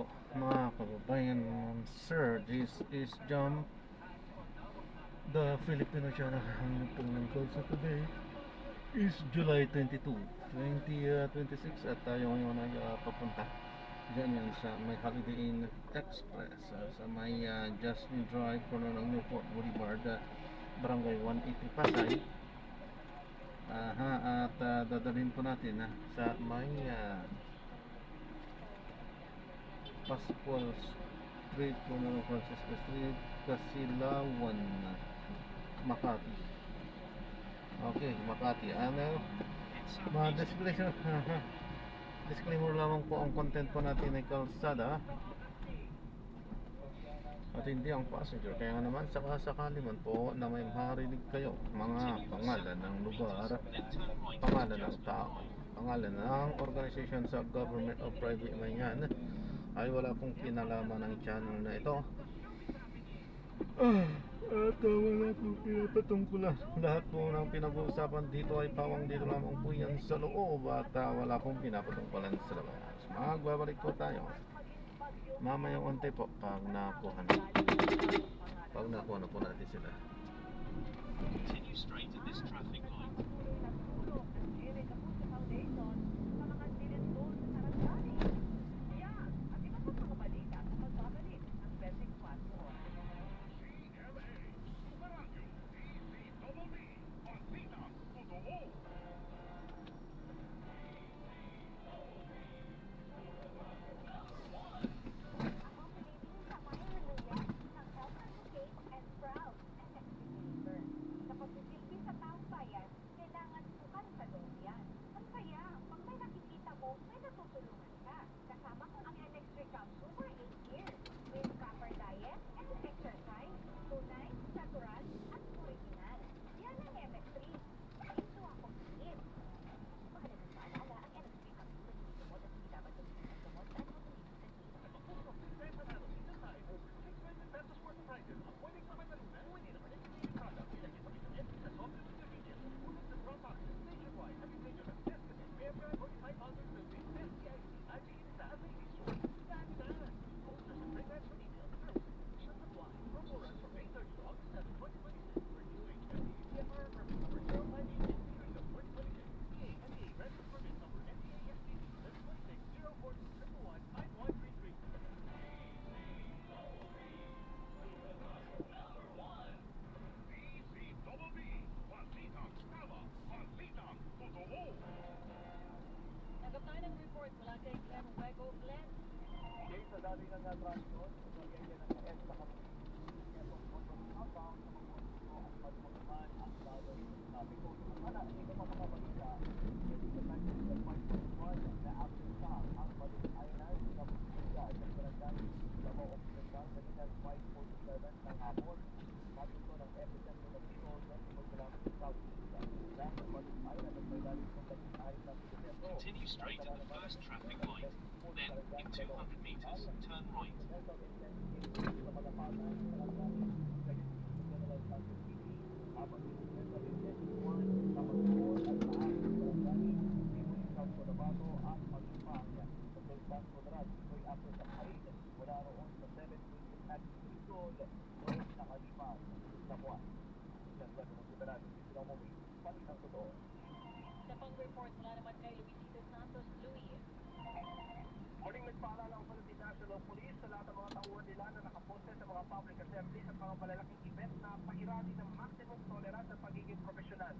po mga kababayan. Sir, this is John, the Filipino channel. Ang tungkol sa today is July 22, 2026 at tayo ngayon ay papunta dyan yan sa may Holiday Inn Express sa may Jasmine Drive, corner ng Newport Boulevard, Barangay 180 Pasay. At dadalhin po natin sa may Pascual Street, corner ng Francisco Street, Kasilawan, Makati. Okay, Makati. Disclaimer lamang po, ang content po natin ay kalsada at hindi ang passenger. Kaya nga naman, sakasakali man po na may marinig kayo mga pangalan ng lugar, pangalan ng tao, pangalan ng organization sa government o private man yan, ay wala pong kinalaman ng channel na ito. At wala pong pinapatungkulan. Lahat po ng pinag-uusapan dito ay pawang dito lamang po yan sa loob at wala pong pinapatungkulan sa labas. Magbabalik po tayo mamayang unti po pag nakuha na po natin sila. Continue straight at this traffic light. Continue straight at the first traffic light. Then, in 200 meters, turn right. Sa pang-report mula naman kay Luisito Santos, Louis. Muling nagpaalala ang Philippine National Police sa lahat ng mga tauhan nila na nakaposte sa mga public assemblies at mga malalaking event na pairali ng maximum tolerance at pagiging profesional.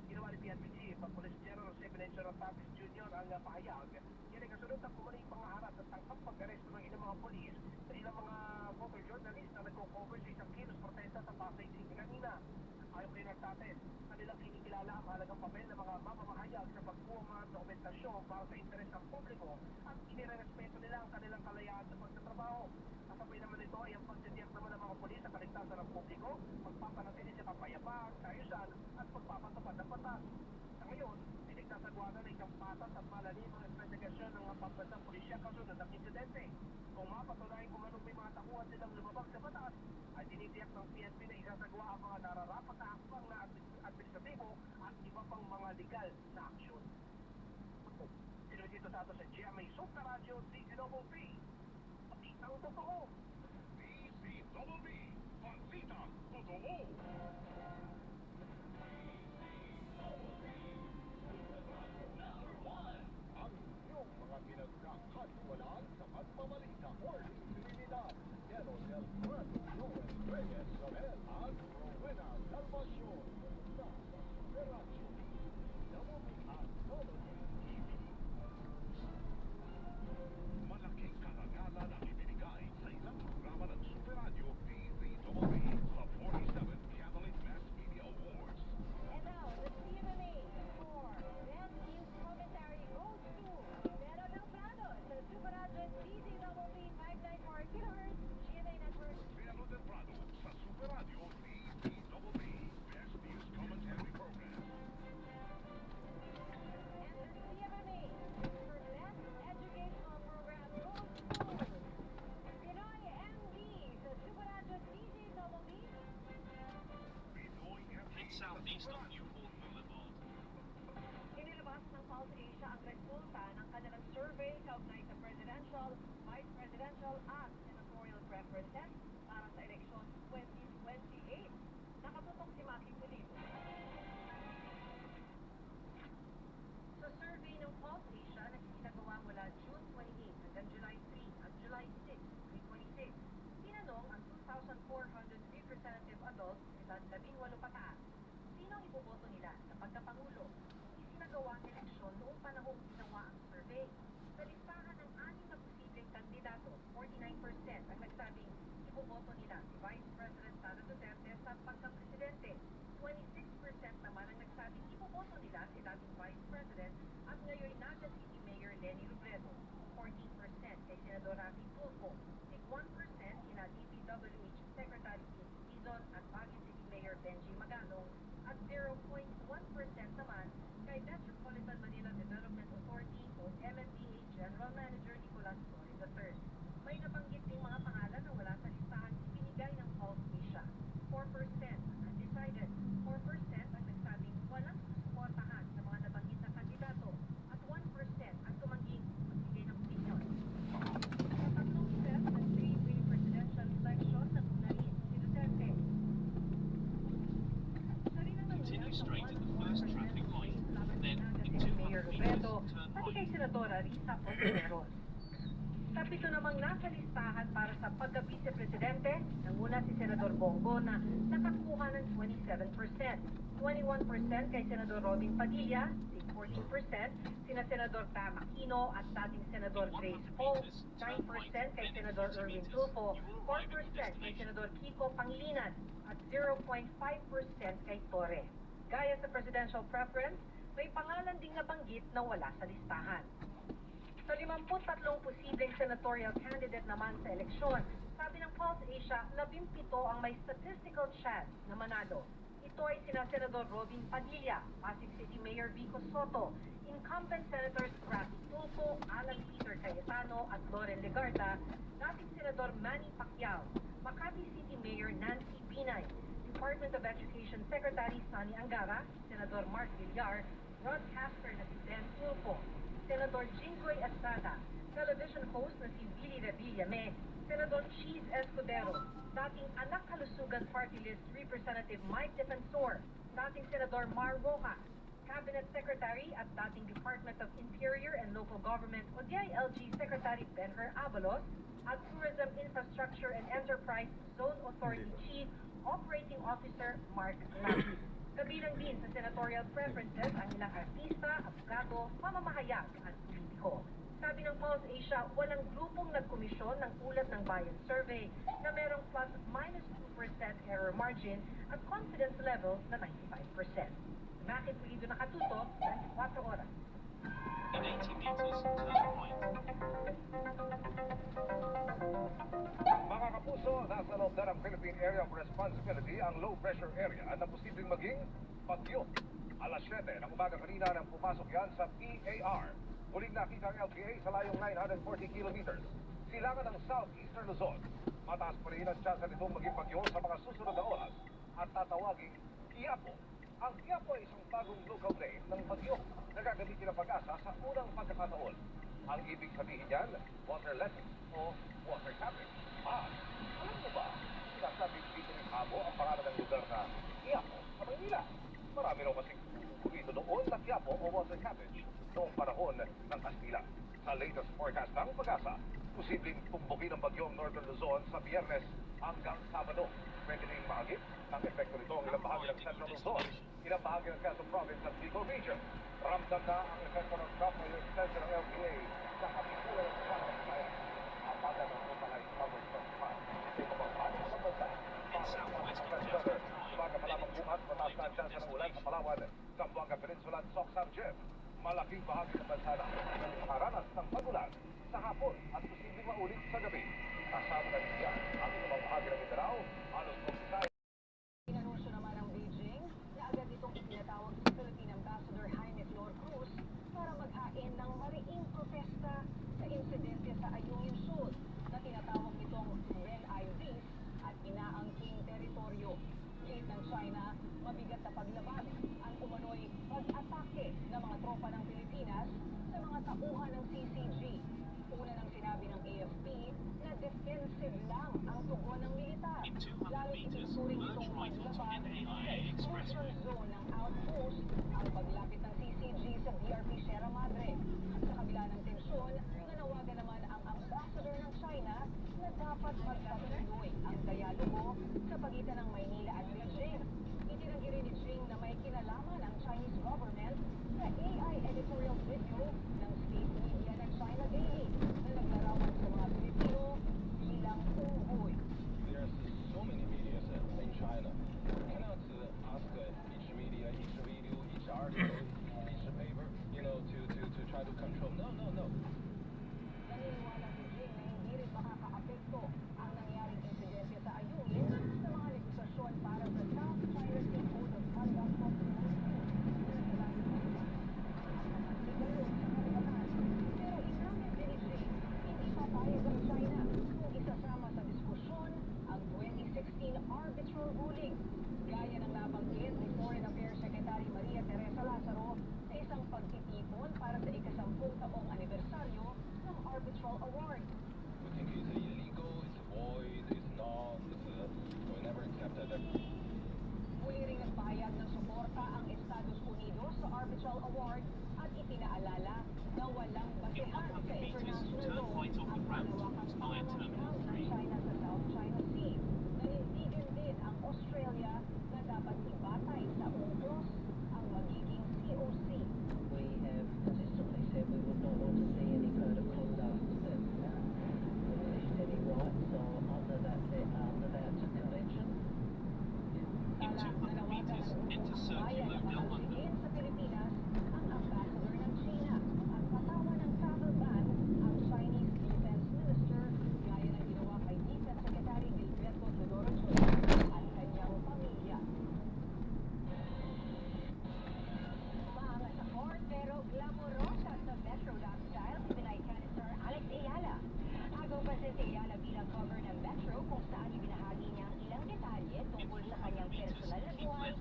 Ginawa ni PNP Chief ang Police General Jose Venancio Tatis Jr. ang pahayag. Yan ay kasunod ng kumaling pangaharap at tangkap pag-aresto ng ilang mga polis sa ilang mga photojournalist na nagko-cover sa isang kilos protesta sa Pasay City kanina. Ayaw rin nagtatin, kanilang kinikilala ang mahalagang papel ng mga mamamahayag sa pagkuha mga dokumentasyon para sa interes ng publiko at inirerespeto nila ang kanilang kalayaan sa pagtatrabaho. Kasabay naman nito ay ang pagtitiyak naman ng mga polis sa kaligtasan ng publiko, pagpapanatili sa kapayapaan, kaayusan at pagpapatupad ng batas. Sa ngayon, pinagtasagwanan ng isang patas at malalim ang investigasyon ng mga pambansang pulisya kasunod ng insidente. Kung mapatunayan kung anong may mga takuhan nilang lumabag sa batas, ay tinitiyak ng PNP na isasagwa ang mga nararapat na hakbang na administratibo at iba pang mga legal na aksyon. Sino dito sa ato sa GMA Super Radio, DZOP. balitang totoo. DZBB, Balitang Totoo. Ang iyong mga pinagkakatiwalaan sa pagbabalita or sinilidad. Yelo del Prado, Joel Reyes Soler at Rowena Salvacion sa Superadio DZBB at Solo TV. Malaking karangalan ang ibinigay sa ilang programa ng Superadio DZBB sa 47th Catholic Mass Media Awards. And now, the CMMA for Best News Commentary goes to Pero Del Prado sa Super Radio DZBB 594 kHz GMA Network. Cielo del Prado sa Superadio DZBB Best News Commentary Program. And the CMMA for Best Educational Program goes to Pinoy MD sa Super Radio DZBB. Pinoy MD Head sa southeast on Superadio. Newport Boulevard. Inilabas ng Pulse Asia ang resulta ng kanilang survey kaugnay sa presidential, vice presidential at senatorial preferences para sa eleksyon 2028. Nakatutok si Maki Pulido. Sa survey ng Pulse Asia na isinagawa mula June 28 hanggang July 3 at July 6, 2026, tinanong ang 2,400 representative adults edad 18 pataas. Sino ang iboboto nila sa pagkapangulo? Isinagawa ang eleksyon noong panahong ginawa ang survey. Sa listahan ng 6 na posibleng kandidato, 49% ang nagsabing iboboto nila si Vice President Sara Duterte sa pagkapresidente. 26% naman ang nagsabing iboboto nila si dating Vice President at ngayon Naga City Mayor Leni Robredo. 14% kay Senador Rafi Tulfo. 1% kina DPWH Secretary Kim Dizon at Baguio City Mayor Benji Magalong at 0.1% naman kay Metropolitan Manila Development Authority o MMDA General Manager Nicolas Torres III. May nabanggit ding mga pangalan na wala sa listahan ibinigay ng Pulse Asia. 4% undecided, 4% ang nagsabing walang susuportahan sa mga nabanggit na kandidato at 1% ang tumangging magbigay ng opinion. Sa tatlong step ng three-way presidential election na tunahin si Duterte. Continue straight at the first traffic light, then in Mayor 200 Robredo, meters, turn pati kay right. Senadora Risa Ontiveros. Sa pito namang nasa listahan para sa pagka-vice-presidente, nanguna si Senador Bongo na nakakuha ng 27%. 21% kay Senador Robin Padilla, 14% sina Senador Pam Aquino at dating Senador Grace Poe, 9% kay Senador Erwin Tulfo, 4% kay Senador Kiko Pangilinan at 0.5% kay Torre. Gaya sa presidential preference, may pangalan ding nabanggit na wala sa listahan. Sa 53 posibleng senatorial candidate naman sa eleksyon, sabi ng Pulse Asia, 17 ang may statistical chance na manalo. Ito ay sina Senador Robin Padilla, Pasig City Mayor Vico Soto, incumbent Senators Rafi Tulfo, Alan Peter Cayetano at Loren Legarda, dating Senador Manny Pacquiao, Makati City Mayor Nancy Binay, Department of Education Secretary Sani Angara, Senador Mark Villar, broadcaster na si Ben Tulfo, Senador Jinggoy Estrada, television host na si Willie Revillame, Senador Cheese Escudero, dating Anak Kalusugan Party List Representative Mike Defensor, dating Senador Mar Rojas, Cabinet Secretary at dating Department of Interior and Local Government o DILG Secretary Benher Abalos, at Tourism Infrastructure and Enterprise Zone Authority Chief Operating Officer Mark Lapis. Kabilang din sa senatorial preferences ang ilang artista, abogado, mamamahayag at politiko. Sabi ng Pulse Asia, walang grupong nagkomisyon ng ulat ng Bayan Survey na merong ±2% error margin at confidence level na 95%. Bakit Pulido nakatutok 24 oras? In 80 meters, turn right. Mga kapuso, nasa loob na ng Philippine Area of Responsibility ang low pressure area na posibleng maging bagyo. Alas 7 ng umaga kanina nang pumasok yan sa PAR. Huling nakita ang LPA sa layong 940 kilometers. Silangan ng southeastern Luzon. Mataas pa rin ang tsansa nitong maging bagyo sa mga susunod na oras at tatawaging Quiapo. Ang Quiapo ay isang bagong local name ng bagyo na gagamitin ng pag-asa sa unang pagkakataon. Ang ibig sabihin niyan, water letting o water tapping. noong panahon ng Kastila. Sa latest forecast ng Pag-asa, posibleng tumbukin ang bagyong Northern Luzon sa Biyernes hanggang Sabado. Pwede rin maagip ang epekto nito ang ilang bahagi ng Central Luzon, ilang bahagi ng Quezon Province at Bicol Region. Ramdam na ang epekto ng drop na yung extension ng LPA sa kapitulan ng Pag-asa. Ang baga ng Luzon covered from time. Ito pang panig sa bansa. In southwest Fresh Ontario weather. tonight, Umaga pa lamang bukas, mataas na ang tsansa ng ulan sa Palawan, Zamboanga Peninsula at Soc-Sargent. Malaking bahagi ng bansa na nakaranas ng pagulan sa hapon at posibleng maulit sa gabi. Kasama na rin yan ang ibang bahagi ng Mindanao, halos Visayas. Inanunsyo naman ng Beijing na agad itong ipinatawag si Philippine Ambassador Jaime Flor Cruz para maghain ng mariing protesta sa insidente sa Ayungin Shoal na tinatawag nitong Red IODs at inaangking teritoryo. Giit ng China, mabigat na paglaban ang umano'y pag-atake ng mga tropa ng Pilipinas sa mga tauhan ng CCG. Una nang sinabi ng AFP na defensive lang ang tugon ng militar. In 200 Lalo't meters, itinuturing Merge itong Rifles paglaban NAIA sa Expressway. exclusion zone ng outpost ang paglapit ng CCG sa BRP Sierra Madre. At sa kabila ng tensyon, nanawagan naman ang ambassador ng China na dapat magpatuloy ang dialogo sa pagitan ng Maynila at Beijing. Itinanggi rin ni Jing na may kinalaman ang Chinese government sa AI editorial video ng state media ng China Daily na naglarawan sa mga Pilipino bilang unggoy. There's so many media in China. You cannot ask each media, each video, each article, each paper, to try to control. No. Naniniwala si Jing na hindi rin makakaapekto ang nangyaring insidente sa Ayungin sa mga negosasyon para sa South China Sea Code of Conduct of the Pero inamin din ni Jing, hindi papayag ang China kung isasama sa diskusyon ang 2016 arbitral ruling. Gaya ng nabanggit ni Foreign Affairs Secretary Maria Teresa Lazaro sa isang pagtitipon para sa ika-10 taong anibersaryo ng arbitral award. We think it's illegal, it's void, it's not, we never accepted that. Muli ring nagpahayag ng suporta ang Estados Unidos sa arbitral award at ipinaalala na walang basehan sa international law ang malawakang pangangalaga ng China sa South China Sea. Nanindigan din ang Australia na dapat ibatay sa UNCLOS ang magiging COC. We have consistently said we would not want to see any code of conduct that diminished any rights or under that convention. In 200 meters, enter circular Del London. Sa Pilipinas ang ambassador ng China at patawan ng travel ban ang Chinese Defense Minister gaya ng ginawa kay Defense Secretary Gilberto Teodoro Chua at kanyang pamilya. Maangas sa court pero glamorosa sa Metro lifestyle si Pinay Senator Alex Ayala. Agaw pa si Ayala bilang cover ng Metro kung saan ibinahagi niya ang ilang detalye tungkol sa kanyang personal na buhay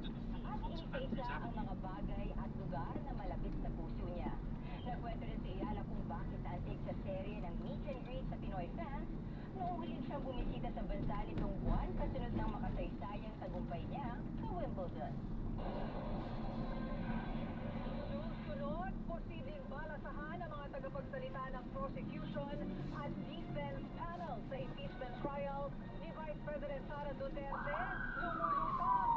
at inisa ang mga bagay at lugar na malapit sa puso niya. Nagkwento rin si Ayala kung bakit antig sa serye ng meet and greet sa Pinoy fans noong huling siyang bumisita sa bansa nitong buwan kasunod ng makasaysayang tagumpay niya sa Wimbledon. Susunod, posibleng balasahan ang mga tagapagsalita ng prosecution at defense panel sa impeachment trial ni Vice President Sara Duterte lumulutang.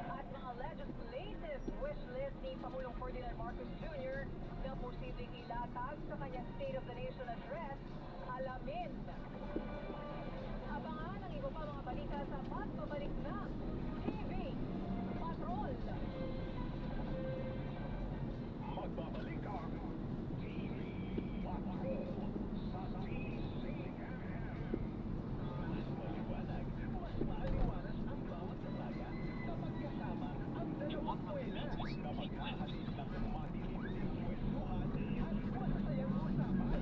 At mga legislative wish list ni Pangulong Ferdinand Marcos Jr. na posibleng ilatag sa kanyang State of the Nation address, alamin. Abangan ang iba pa mga balita sa pagbabalik na TV Patrol. Magbabalik ang TV Patrol sa DCFM. Mas maliwanag, mas maaliwalas ang bawat detalya kapag kasama ang In dalawang 100 buwena. meters, keep left. Kapag hahalin ng madilim-lim kwentuhan at masasayang usapan,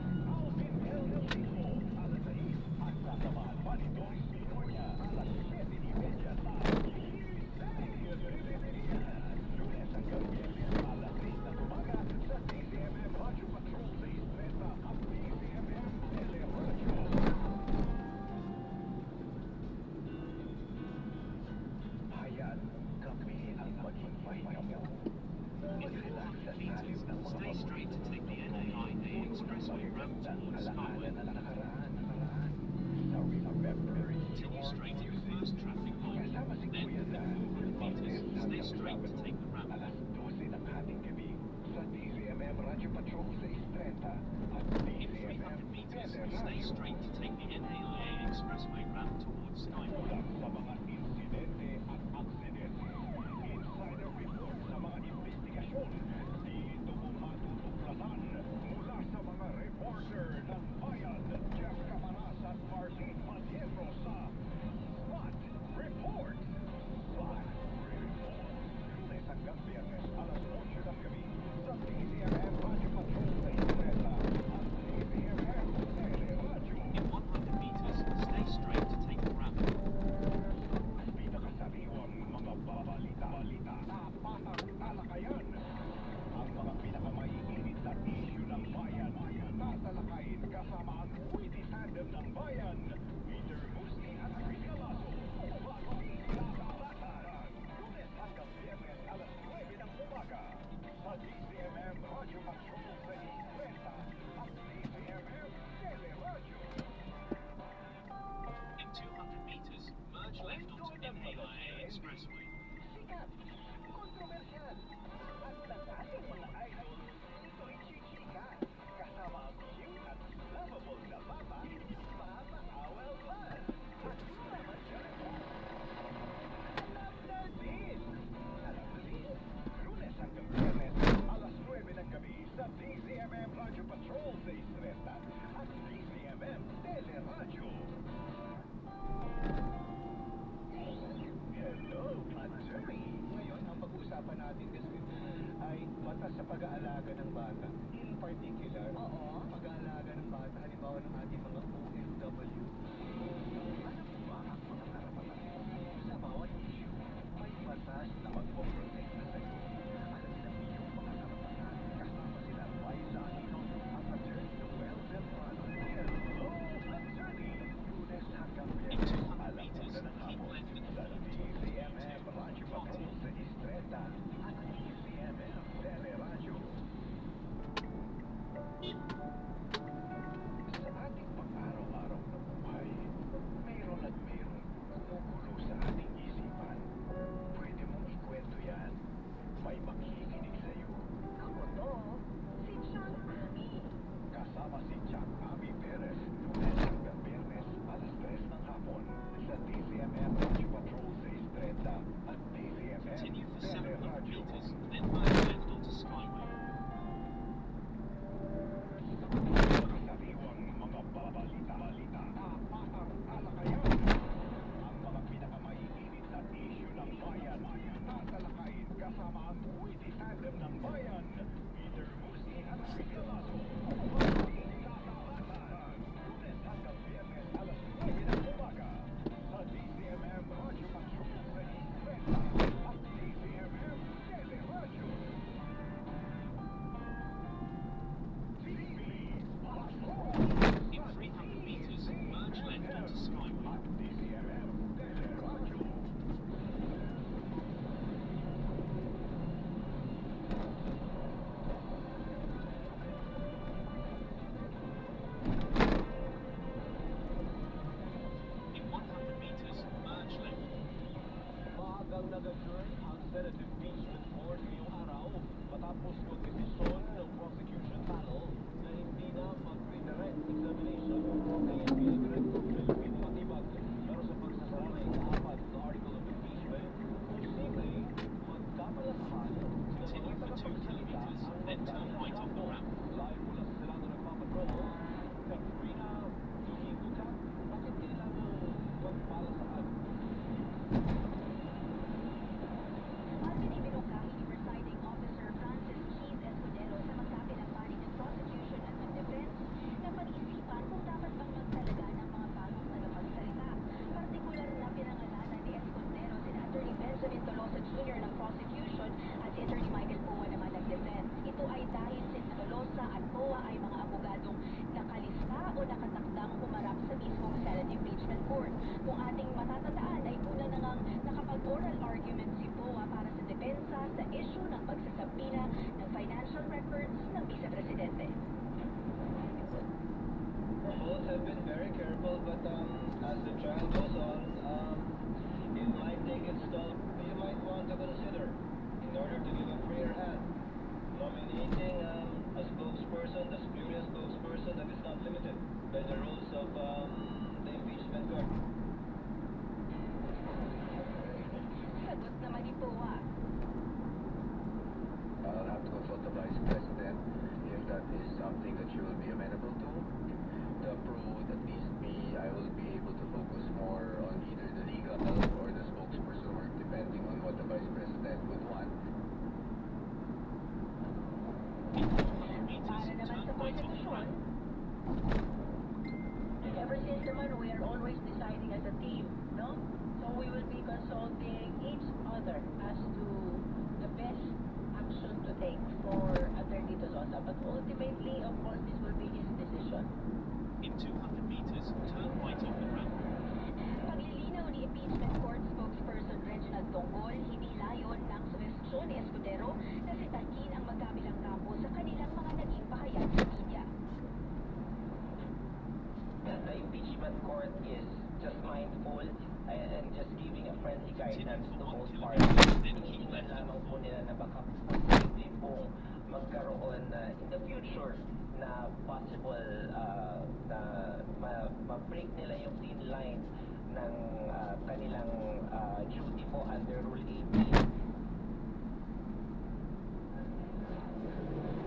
Skyway. na nakaraan. Now remember, Continue straight at the first traffic light. Then, at 400 meters, stay straight to take the ramp. alas 12 ng hating gabi sa DZMM Radyo Patrol sa Istreta at In DZMM 300 meters, stay Teleradyo. straight to take the NAIA Expressway ramp towards Skyway. Ulat sa mga insidente at aksidente. Insider report sa mga investigasyon. Dito mo matutuklasan mula sa mga reporter ng bayan. Jeff Camaras at Marlene Madiero sa SWAT Report. SWAT Report. Lunes hanggang Biyernes, alas 8 ng gabi sa DZMM Radyo Patrol sa Istreta at DZMM Teleradyo. In 100 meters, stay straight to take the ramp. Pinakasariwang mga balita, tapatang talakayan. Ang mga pinakamaiinit na issue ng bayan, tatalakayin kasama ang witty tandem ng bayan, Peter Musni at Rika Lasso. Tatalakayan, Lunes hanggang Biyernes, alas 9 ng umaga, sa DZMM Radyo Patrol sa Istreta at DZMM Teleradyo. In 200 meters, merge left onto NAIA Expressway. Sikat, kontrobersyal, at ng ating mga idol, ito'y chichika. Kasama ang cute at lovable na papa, Mama Awel Buzz. At Mama Jennifer. Alam na din! Alam na din! Lunes hanggang Biyernes, alas 9 ng gabi sa DZMM Radyo Patrol sa Istreta at DZMM Teleradyo. Hello, Attorney! Ngayon, ang pag-uusapan natin kasi ay batas sa pag-aalaga ng bata. In particular, pag-aalaga ng bata, halimbawa ng ating mga OFW. Ano po ba ang mga karapatan sa bawat issue? May batas na magpo-protect na sa iyo. Alam niyo ang iyong mga karapatan. Kasama sila Liza Aquino at Attorney Noel Delfano. Hello, Attorney! Lunes hanggang In Biyernes, 200 alas meters, 1 ng keep hapon left at sa 4 DZMM Radyo Patrol sa Istreta at DZMM Teleradyo. Sa ating pang-araw-araw na buhay, mayroon at mayroong kumukulo sa ating isipan. Pwede mong ikwento yan. May makikinig sa'yo. Ako to, si Chang Ami. Kasama si Jack Ami Perez, Lunes hanggang Biyernes, alas 3 ng hapon sa DZMM Radyo Patrol sa Istreta at DZMM Continue for 700 Teleradyo. meters, then merge left onto Skyway. Sariwang mga balita, tapatang talakayan. Ang mga pinakamaiinit na issue ng bayan, tatalakayin kasama ang witty tandem ng bayan, Peter Musni at Rika Lasso. Tatalakayan, Lunes hanggang Biyernes, alas 9 ng umaga, sa DZMM Radyo Patrol sa Istreta at DZMM Teleradyo. TV Patrol! In 300 meters, merge left onto Skyway. At DZMM Teleradyo. In 100 meters, merge left. Maagang nag-adjourn ang Senate Impeachment Court ngayong araw matapos magdesisyon ng prosecution panel na hindi na mag-redirect examination kay NBI Director Philippine Matibag. Pero sa pagsasara ng ika-4 na article of impeachment, posible magkamalasahan Continue for 2 kilometers, then turn right off the ramp. Live mula sa Senado nagpapatrol, Katrina Duhiguta, bakit kailangan magpalasahan? Martin ibinungkahi ni Presiding Officer Francis Keith Escudero sa magkapi ng panig ng prosecution at ng defense na pag-isipan kung dapat bang magtalaga ng mga bagong tagapagsalita. Partikular na pinangalanan ni Escudero si Attorney Benjamin Tolosa Jr. ng prosecution at si Attorney Michael Poa naman ng defense. Ito ay dahil si Tolosa at Poa ay mga abogadong nakalista o nakatakdang humarap sa mismong Senate Impeachment Court. Kung ating matatandaan ay una na ngang nakapag-oral argument si Poa para sa depensa sa issue ng pagsasabina ng financial records ng Vice Presidente. all, but as the trial goes on, it might take its toll. You might want to consider, in order to give a freer hand, nominating a spokesperson, the spurious spokesperson that is not limited by the rules of the impeachment court. Sagot naman ni Poa. I'll have to consult the Vice President if that is something that she will be amenable to. The pro would at least be I will be able to focus more on either the legal or the spokesperson work depending on what the Vice President would want. Para naman sa konstitusyon, Ever since naman, we are always deciding as a team, no? So we will be consulting each other as to the best action to take for Attorney De Sosa. But ultimately, of course, this will be his decision. In 200 meters, turn right off the ramp. paglilinaw ni impeachment court spokesperson Reginald Dongol, hindi layon ng suhestyon ni Escudero na sitahin ang magkabilang kampo sa kanilang mga naging pahayag sa media. The impeachment court is just mindful and just giving a friendly guidance to both parties. Hinihingan lamang po nila na baka posible pong magkaroon in the future na possible na ma-break nila yung thin line ng kanilang duty po under Rule 18.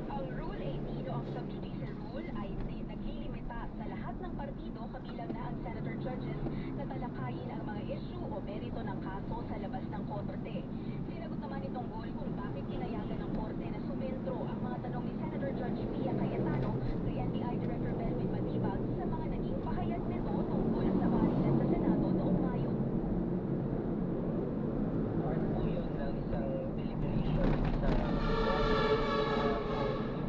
Ang Rule 18 o ang subjudice rule ay naglilimita sa lahat ng partido kabilang na ang senator judges na talakayin ang mga issue o merito ng kaso sa labas ng korte. Sinagot naman ni Dongol kung bakit pinayagan ng korte na sumentro ang mga tanong ni Senator Judge Pia Cayetano kay NBI Director Melvin Matibag sa mga naging pahayag nito tungkol sa barilan sa Senado noong Mayo. Part po yun ng isang deliberation, isang yung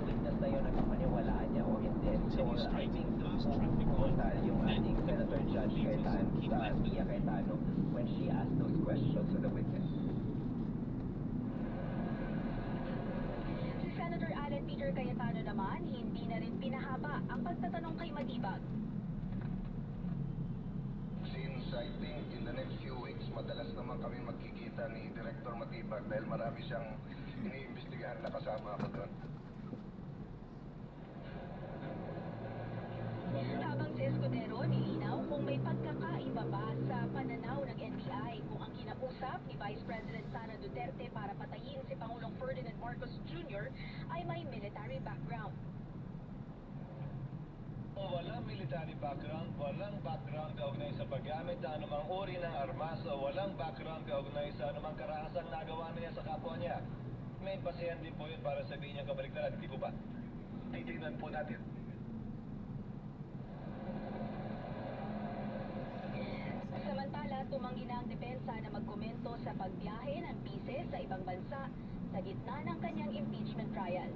witness na yun nagpapaniwalaan niya o hindi. So I think yung ating Senator Judge Pia Cayetano when she asked those questions to the witness. Si Senator Alan Peter Cayetano naman, hindi na rin pinahaba ang pagtatanong kay Matibag. Since I think in the next few weeks, madalas naman kami magkikita ni Director Matibag dahil marami siyang iniimbestigahan na kasama ako doon. Habang si Escudero nilinaw kung may pagkakaiba ba sa pananaw ng NBI kung ang kinausap ni Vice President Sara Duterte para patayin si Pangulong Ferdinand Marcos Jr. ay may military background. Walang military background, walang background kaugnay sa paggamit ng anumang uri ng armas o walang background kaugnay sa anumang karahasang nagawa niya sa kapwa niya. May basihan din po yun para sabihin niya kabaligtaran, hindi po ba? Titignan po natin. Samantala, tumanggi na ang depensa na magkomento sa pagbiyahe ng bise sa ibang bansa sa gitna ng kanyang impeachment trial.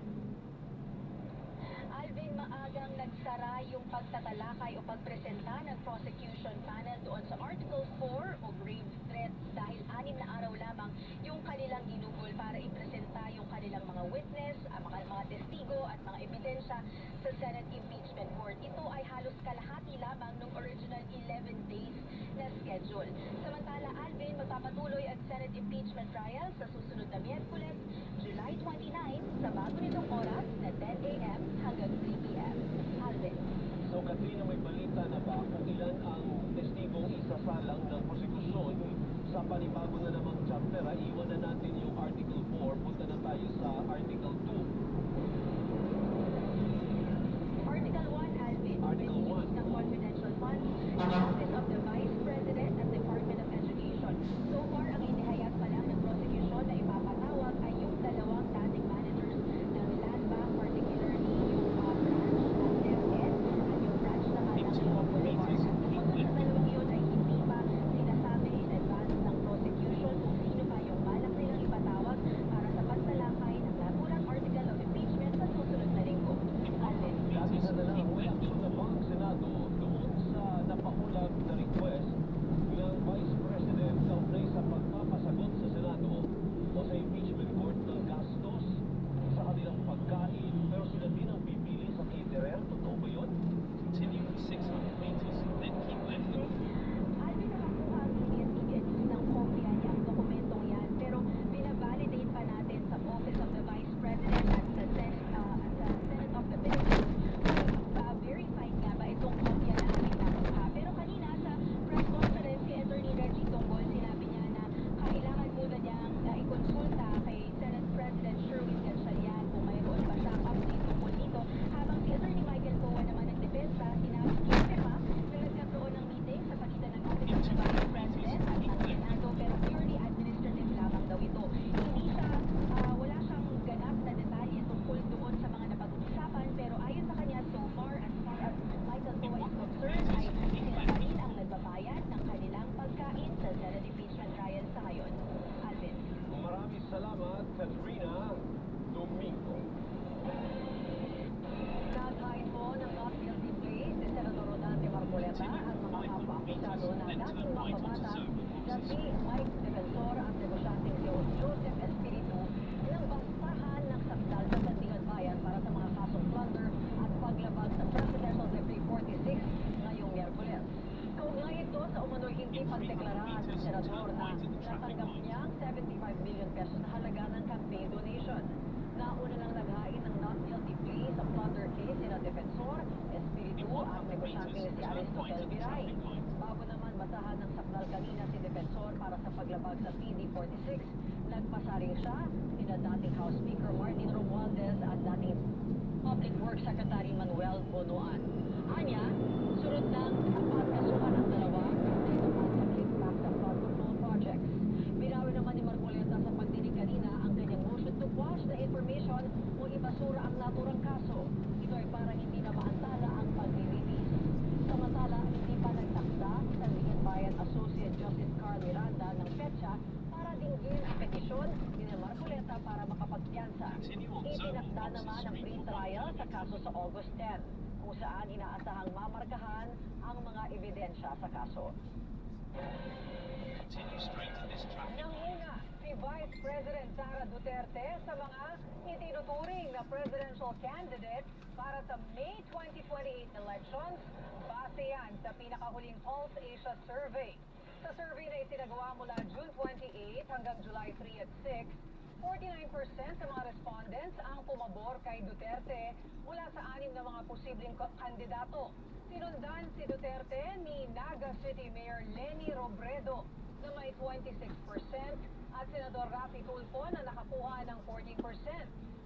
Alvin, maagang nagsara yung pagtatalakay o pagpresenta ng prosecution panel doon sa Article 4 o grave threats dahil 6 na araw lamang yung kanilang ginugol para ipresenta yung kanilang mga witness, ang mga testigo at mga ebidensya sa Senate Impeachment Court. Ito ay halos kalahati lamang ng original 11 days na schedule. Samantala, Alvin, magpapatuloy ang Senate Impeachment Trial sa susunod na Miyerkules, July 29 sa bago nitong oras na 10 a.m. hanggang 3 p.m. Alvin. So, Katrina, may balita na ba kung ilan ang testigong isasalang ng prosekusyon sa panibago na namang chapter? Iwan na natin yung Article 4, punta na tayo sa Article 2. Article 1, Alvin. Article 1. Misuse ng confidential funds ng Office of the Vice President at Department of Education. So far, ang inihayag pa lang ng prosecution na ipapatawag ay yung dalawang dating managers ng Land Bank, particularly yung branch ng DepEd at yung branch naman ng Boulevard. Bukod sa dalawang yun ay hindi pa sinasabi in advance ng prosecution kung sino pa yung balak nilang ipatawag para sa pagtalakay ng naturang Article of Marcoleta at mga kapwa akusado na dating mga batas na si Mike Defensor at negosyanteng si Joseph Espiritu ng bastahan ng sakdal sa Sandigan Bayan para sa mga kasong plunder at paglabag sa Presidential Decree 46 ngayong Miyerkules. Kaugnay ito sa umano'y hindi pagdeklara ng senador na natanggap niyang 75 million pesos na halaga ng campaign donation. Nauna nang naghain ng not guilty plea sa plunder case sina Defensor, Espiritu at negosyanteng si Aristotel Viray. Bago naman basahan ng sakdal kanina si Defensor para sa paglabag sa PD 46, nagpasa rin siya nina dating House Speaker Martin Romualdez at dating Public Works Secretary Manuel Bonoan. Anya, sunod ng pagkasuhan ang dalawa dito pa sa kickback sa flood control projects. Binawi naman ni Marcoleta sa pagdinig kanina ang kanyang motion to quash the information o ibasura ang naturang kaso. Ito ay para hindi na maantala ang pag-release. Samantala, hindi pa nagtakda si Sandigan Bayan Associate Justice Carl Miranda ng petsa para dinggin ang petisyon ni Marcoleta para makapagpiyansa. Itinakda naman ang pre-trial sa kaso sa August 10, kung saan inaasahang mamarkahan ang mga ebidensya sa kaso. Nanguna si Vice President Sara Duterte sa mga itinuturing na presidential candidate para sa May 2028 elections base yan sa pinakahuling Pulse Asia Survey. Sa survey na isinagawa mula June 28 hanggang July 3 at 6, 49% sa mga respondents ang pumabor kay Duterte mula sa 6 na mga posibleng kandidato. Sinundan si Duterte ni Naga City Mayor Leni Robredo na may 26% at Senador Raffy Tulfo na nakakuha ng 14%.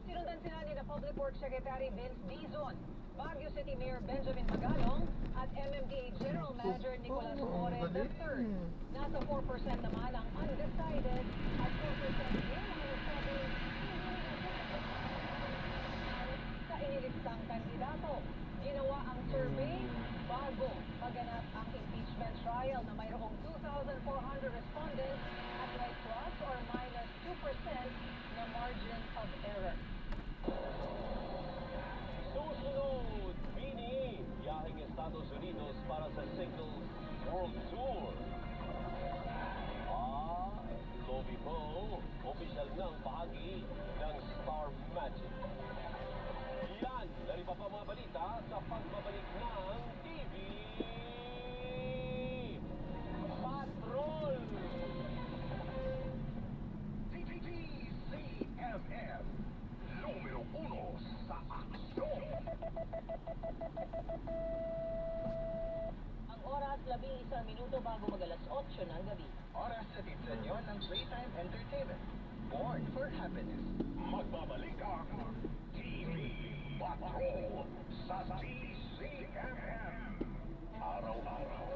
Sinundan sila ni Public Works Secretary Vince Dizon, Baguio City Mayor Benjamin Magalong at MMDA General Manager Nicolas Ore III. Nasa 4% naman ang undecided at 4% din ang nasabing sa inilistang kandidato. Ginawa ang survey bago maganap ang impeachment trial na mayroong 2,400 respondents at may plus or minus 2% na margin of error. Susunod, Bini, biyaheng Estados Unidos para sa Singles World Tour. Lobby Bo, opisyal ng bahagi ng Star Magic. Yan, naripa pa mga balita sa pagbabalik ng TV Patrol. TTTCMM, numero 1 sa aksyon. Ang oras, 11 minuto bago mag-alas 8 ng gabi. Oras sa inyo ng Playtime Entertainment. Born for happiness. Magbabalik ang TV Patrol sa TCMM. Araw-araw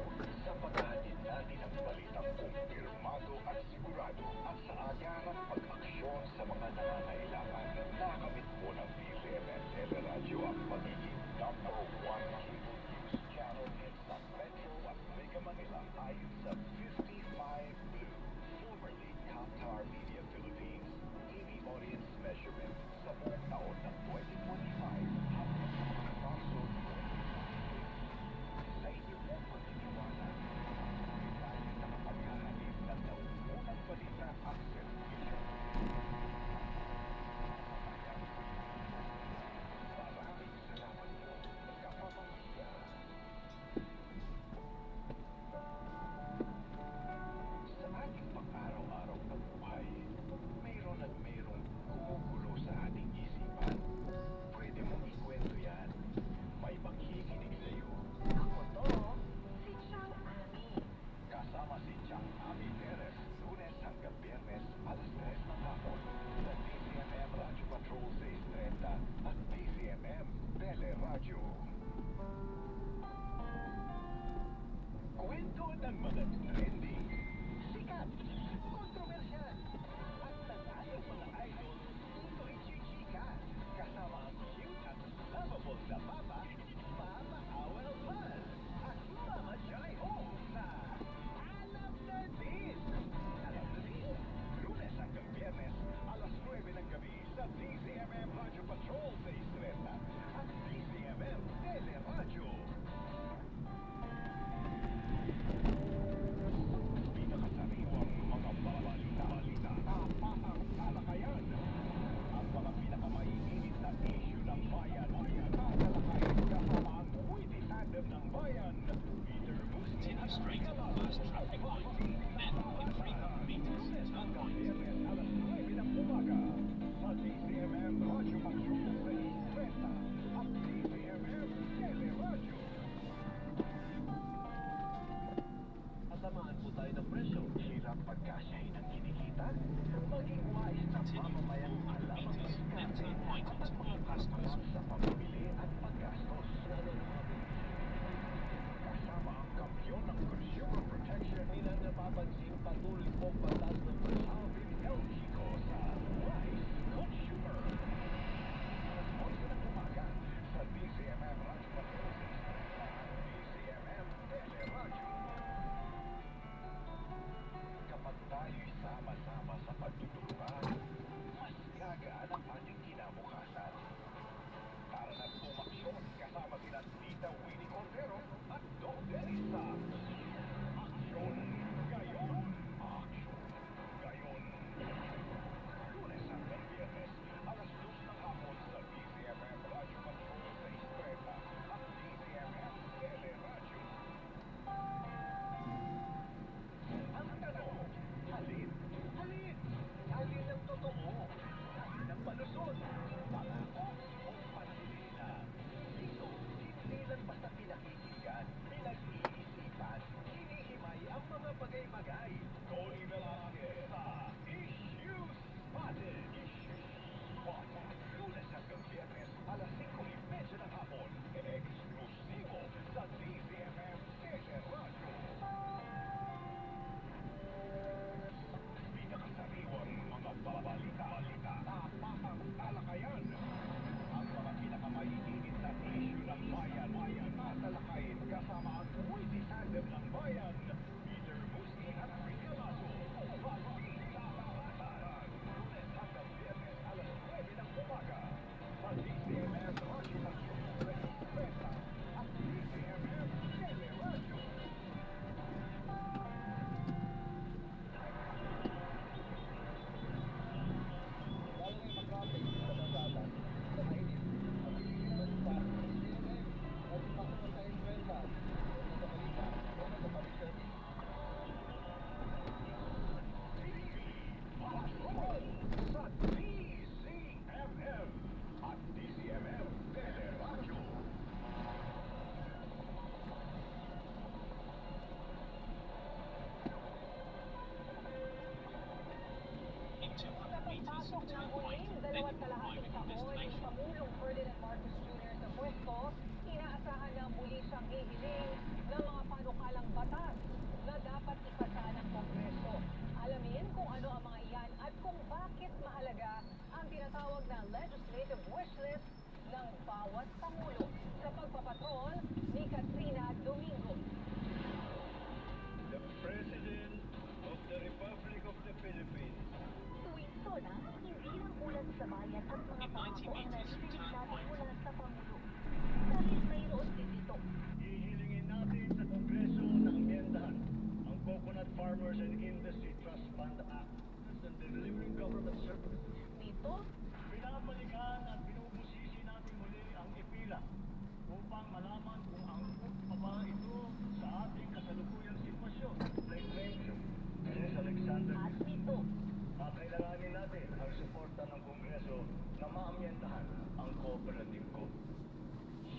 sa paghahatid natin ang balitang kumpirmado at sigurado at sa agarang pag-aksyon sa mga nangangailangan. Nakamit po ng TCMM Teleradyo ang pagiging #1 cable news channel sa Metro at Mega Manila ayon sa 55 Blue, formerly Qatar Media Philippines, TV audience measurement sa buong taon ng 2025 hanggang sa Marso 2026. Maging wise na mamamayang alam ang diskarte at pagpapastos sa pamimili at paggastos. Kasama ang kampiyon ng Consumer Protection Nila napapansin patuloy pong pagtaas ng presyo. Alvin L. Chico sa Wise Consumer. Alas 11 ng umaga sa DCMM Radyo Patriosis at DCMM Teleradyo. Kapag tayo'y sama-sama sa pagtutulungan, mas gagaan ang ating kinabukasan. Para na pumaksyon kasama sina Tita Winnie Cordero at Doc Dennis sa Aksyon Ngayon. Aksyon Ngayon. Lunes hanggang Biyernes, alas 2 ng hapon sa DCMM Radyo Patrol 630 at DCMM Teleradyo. Ang tanong, halin, halin, halin ng totoo, halin ng palusot, pangako o panlilina. Dito, hindi lang basta pinakikinggan, pinag-iisipan, hinihimay ang mga bagay-bagay. Tony Velasquez sa Issue Spotted. Issue Spotted. Lunes hanggang Biyernes, alas 5:30 ng hapon. Eksklusibo sa DCMM Teleradyo. Pinakasariwang mga babalita, tapang talakayan. Ang mga pinakamainit na issue ng bayan, tatalakayin kasama ang multi-tandem ng bayan. Peter Musi at Rika Maso. Pagkikalabasan. Lunes hanggang Biyernes, alas 9 ng umaga. Sa DCMM Radyo Patrol 630 at DCMM Teleradyo. Lalo may mag-traffic sa kalsada, sa mainit, ang pilihan sa DCMM, at makapag sa influenza, o sa balita, o sa public service. Patrol sa DCMM at DCMM Teleradyo. In 200 meters, Pasok turn ng right, huling then dalawang arrive kalahating at your taon, destination. Pangulong Ferdinand Marcos Jr. sa pwesto, inaasahan na muli siyang hihiling ng mga panukalang batas na dapat ipasa ng Kongreso. Alamin kung ano ang mga iyan at kung bakit mahalaga ang tinatawag na legislative wishlist ng bawat Pangulo sa pagpapatrol ni Katrina Domingo. The President of the Republic of the Philippines. Tuwing SONA, hindi lang ulat sa bayan at mga In 90 pangako ang meters, naririnig turn natin right. mula sa Pangulo. Dahil mayroon din dito. Hihilingin natin sa Kongreso na amyendahan ang Coconut Farmers and Industry Trust Fund Act and delivering government services. Dito, Pinapalikan at binubusisi natin muli ang ipila upang malaman kung angkop pa ba ito sa ating kasalukuyang sitwasyon. Ms. Alexander, at dito. kakailanganin natin ang suporta ng Kongreso na maamyendahan ang cooperative code.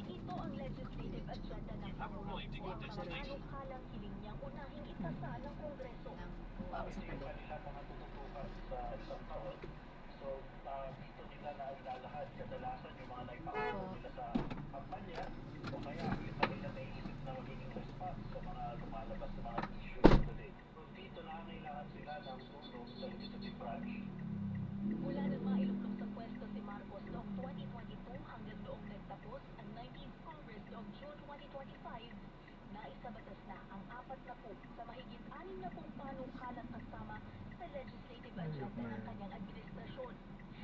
Ito ang legislative agenda ng Pangulo o ang mga panukalang hiling niyang unahing ipasa ng Kongreso. Ito yung kanila mga tututukan sa isang taon. So, dito nila nailalahad kadalasan yung mga naipangako nila sa kampanya o kaya yung kanila naiisip na magiging response sa mga lumalabas sa mga issues today. So, dito na kailangan sila ng tulong sa legislative branch. Mula nang mailuklog sa pwesto si Marcos noong 2022 hanggang noong nagtapos ang 19th Congress noong June 2025, naisabatas na ang 40 sa mahigit 60 panukalang kasama sa legislative agenda ng kanyang administrasyon.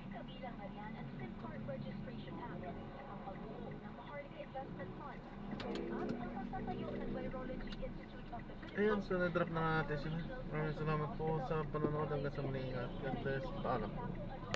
Kabilang na riyan ang SIM Card Registration Act, ang pagbuo ng Maharlika Investment Fund, at ang pagtatayo ng Virology Institute of the Philippines. Ayun, so na-drop na natin sila. Maraming salamat po sa panonood hanggang sa muli. God bless. Paalam. Kung ano